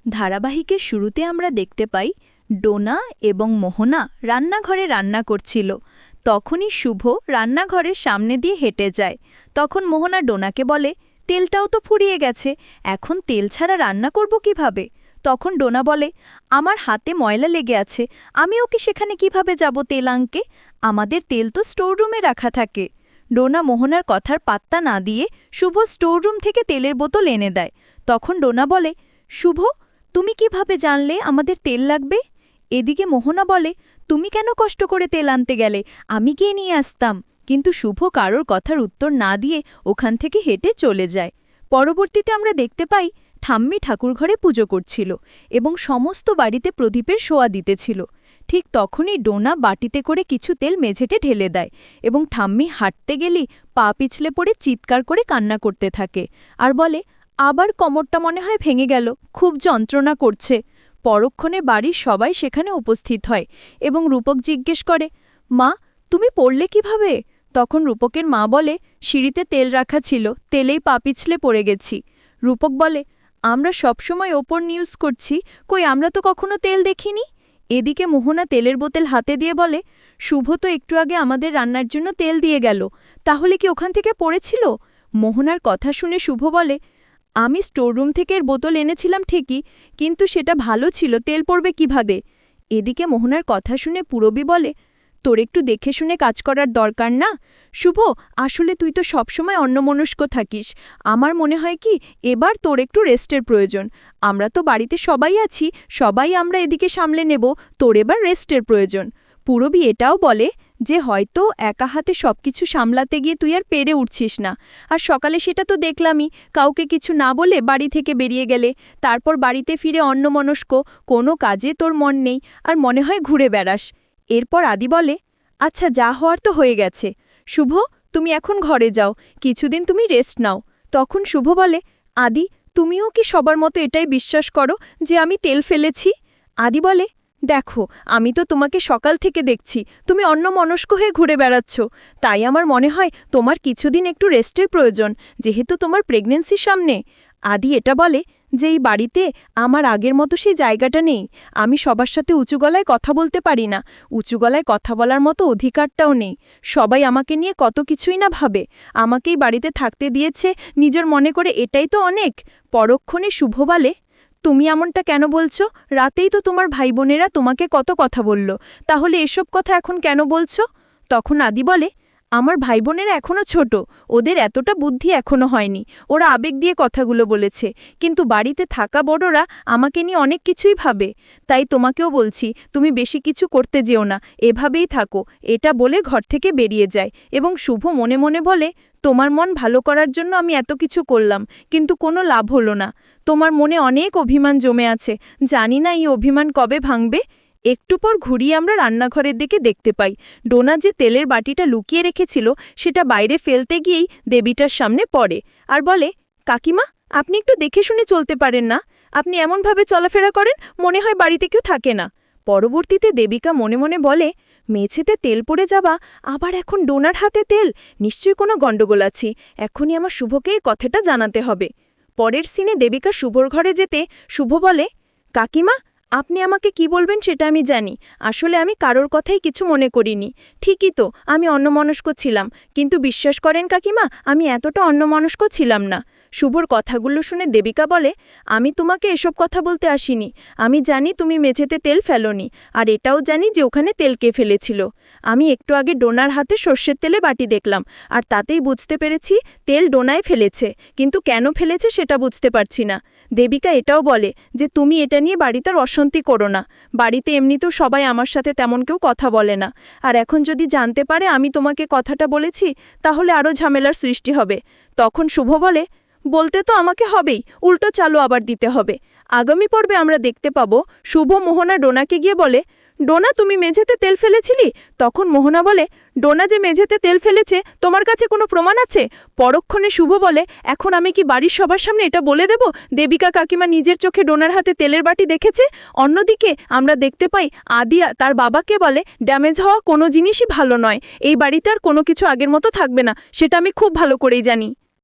ধারাবাহিকের শুরুতে আমরা দেখতে পাই ডোনা এবং মোহনা রান্নাঘরে রান্না করছিল। তখনই শুভ রান্নাঘরের সামনে দিয়ে হেঁটে যায়। তখন মোহনা ডোনাকে বলে, তেলটাও তো ফুরিয়ে গেছে, এখন তেল ছাড়া রান্না করব কিভাবে? তখন ডোনা বলে, আমার হাতে ময়লা লেগে আছে, আমি ওকে সেখানে কিভাবে যাব তেল আনতে? আমাদের তেল তো স্টোররুমে রাখা থাকে। ডোনা মোহনার কথার পাত্তা না দিয়ে শুভ স্টোররুম থেকে তেলের বোতল এনে দেয়। তখন ডোনা বলে, শুভ, তুমি কিভাবে জানলে আমাদের তেল লাগবে? এদিকে মোহনা বলে, তুমি কেন কষ্ট করে তেল আনতে গেলে, আমি গিয়ে নিয়ে আসতাম। কিন্তু শুভ কারোর কথার উত্তর না দিয়ে ওখান থেকে হেঁটে চলে যায়। পরবর্তীতে আমরা দেখতে পাই ঠাম্মি ঠাকুরঘরে পুজো করছিল এবং সমস্ত বাড়িতে প্রদীপের শোয়া দিতেছিল। ঠিক তখনই ডোনা বাটিতে করে কিছু তেল মেঝেতে ঢেলে দেয় এবং ঠাম্মি হাঁটতে গেলেই পা পিছলে পড়ে চিৎকার করে কান্না করতে থাকে আর বলে, আবার কোমরটা মনে হয় ভেঙে গেল, খুব যন্ত্রণা করছে। পরক্ষণে বাড়ির সবাই সেখানে উপস্থিত হয় এবং রূপক জিজ্ঞেস করে, মা, তুমি পড়লে কিভাবে? তখন রূপকের মা বলে, সিঁড়িতে তেল রাখা ছিল, তেলেই পা পিছলে পড়ে গেছি। রূপক বলে, আমরা সবসময় ওপর নিউজ করছি, কই আমরা তো কখনো তেল দেখিনি। এদিকে মোহনা তেলের বোতল হাতে দিয়ে বলে, শুভ তো একটু আগে আমাদের রান্নার জন্য তেল দিয়ে গেল, তাহলে কি ওখান থেকে পড়েছিল? মোহনার কথা শুনে শুভ বলে, আমি স্টোররুম থেকে এর বোতল এনেছিলাম ঠিকই, কিন্তু সেটা ভালো ছিল, তেল পড়বে কিভাবে? এদিকে মোহনার কথা শুনে পূরবী বলে, তোর একটু দেখে শুনে কাজ করার দরকার না? শুভ, আসলে তুই তো সবসময় অন্যমনস্ক থাকিস। আমার মনে হয় কি এবার তোর একটু রেস্টের প্রয়োজন। আমরা তো বাড়িতে সবাই আছি, সবাই আমরা এদিকে সামলে নেব, তোর এবার রেস্টের প্রয়োজন। পূরবী এটাও বলে যে হয়তো একা হাতে সবকিছু সামলাতে গিয়ে তুই আর পেরে উঠছিস না। আর সকালে সেটা তো দেখলামই, কাউকে কিছু না বলে বাড়ি থেকে বেরিয়ে গেলে, তারপর বাড়িতে ফিরে অন্যমনস্ক, কোনো কাজে তোর মন নেই, আর মনে হয় ঘুরে বেড়াস। এরপর আদি বলে, আচ্ছা, যা হওয়ার তো হয়ে গেছে। শুভ, তুমি এখন ঘরে যাও, কিছুদিন তুমি রেস্ট নাও। তখন শুভ বলে, আদি, তুমিও কি সবার মতো এটাই বিশ্বাস করো যে আমি তেল ফেলেছি? আদি বলে, দেখো, আমি তো তোমাকে সকাল থেকে দেখছি তুমি অন্যমনস্ক হয়ে ঘুরে বেড়াচ্ছ, তাই আমার মনে হয় তোমার কিছুদিন একটু রেস্টের প্রয়োজন, যেহেতু তোমার প্রেগন্যান্সি সামনে। আদি এটা বলে যে এই বাড়িতে আমার আগের মতো সেই জায়গাটা নেই, আমি সবার সাথে উঁচু গলায় কথা বলতে পারি না, উঁচু গলায় কথা বলার মতো অধিকারটাও নেই। সবাই আমাকে নিয়ে কত কিছুই না ভাবে, আমাকেই বাড়িতে থাকতে দিয়েছে নিজের মনে করে, এটাই তো অনেক। পরক্ষণে শুভ বলে, তুমি এমনটা কেন বলছো? রাতেই তো তোমার ভাই বোনেরা তোমাকে কত কথা বলল, তাহলে এসব কথা এখন কেন বলছো? তখন আদি বলে, আমার ভাই বোনেরা এখনও ছোট, ওদের এতটা বুদ্ধি এখনও হয়নি, ওরা আবেগ দিয়ে কথাগুলো বলেছে, কিন্তু বাড়িতে থাকা বড়রা আমাকে নিয়ে অনেক কিছুই ভাবে। তাই তোমাকেও বলছি, তুমি বেশি কিছু করতে যেও না, এভাবেই থাকো। এটা বলে ঘর থেকে বেরিয়ে যায় এবং শুভ মনে মনে বলে, তোমার মন ভালো করার জন্য আমি এত কিছু করলাম, কিন্তু কোনো লাভ হলো না। তোমার মনে অনেক অভিমান জমে আছে, জানি না এই অভিমান কবে ভাঙবে। একটু পর ঘুরিয়ে আমরা রান্নাঘরের দিকে দেখতে পাই ডোনা যে তেলের বাটিটা লুকিয়ে রেখেছিল সেটা বাইরে ফেলতে গিয়েই দেবীটার সামনে পড়ে আর বলে, কাকিমা, আপনি একটু দেখে শুনে চলতে পারেন না? আপনি এমনভাবে চলাফেরা করেন মনে হয় বাড়িতে কেউ থাকে না। পরবর্তীতে দেবিকা মনে মনে বলে, মেঝেতে তেল পড়ে যাবা, আবার এখন ডোনার হাতে তেল, নিশ্চয়ই কোনো গণ্ডগোল আছে, এখনই আমার শুভকে এই কথাটা জানাতে হবে। পরের সিনে দেবিকা শুভর ঘরে যেতে শুভ বলে, কাকিমা, আপনি আমাকে কি বলবেন সেটা আমি জানি, আসলে আমি কারোর কথাই কিছু মনে করিনি। ঠিকই তো, আমি অন্যমনস্ক ছিলাম, কিন্তু বিশ্বাস করেন কাকিমা, আমি এতটা অন্যমনস্ক ছিলাম না। শুভর কথাগুলো শুনে দেবিকা বলে, আমি তোমাকে এসব কথা বলতে আসিনি, আমি জানি তুমি মেঝেতে তেল ফেলোনি, আর এটাও জানি যে ওখানে তেল কে ফেলেছিল। আমি একটু আগে ডোনার হাতে সর্ষের তেলে বাটি দেখলাম, আর তাতেই বুঝতে পেরেছি তেল ডোনায় ফেলেছে, কিন্তু কেন ফেলেছে সেটা বুঝতে পারছি না। দেবিকা এটাও বলে যে তুমি এটা নিয়ে বাড়িতে অশান্তি করো না, বাড়িতে এমনিতেও সবাই আমার সাথে তেমন কেউ কথা বলে না, আর এখন যদি জানতে পারে আমি তোমাকে কথাটা বলেছি তাহলে আরও ঝামেলার সৃষ্টি হবে। তখন শুভ বলে, বলতে তো আমাকে হবেই, উল্টো চালু আবার দিতে হবে। আগামী পর্বে আমরা দেখতে পাবো শুভ মোহনা ডোনাকে গিয়ে বলে, ডোনা, তুমি মেঝেতে তেল ফেলেছিলি? তখন মোহনা বলে, ডোনা যে মেঝেতে তেল ফেলেছে তোমার কাছে কোনো প্রমাণ আছে? পরক্ষণে শুভ বলে, এখন আমি কি বাড়ির সবার সামনে এটা বলে দেব দেবিকা কাকিমা নিজের চোখে ডোনার হাতে তেলের বাটি দেখেছে? অন্যদিকে আমরা দেখতে পাই আদি তার বাবাকে বলে, ড্যামেজ হওয়া কোনো জিনিসই ভালো নয়, এই বাড়িতে আর কোনো কিছু আগের মতো থাকবে না, সেটা আমি খুব ভালো করেই জানি।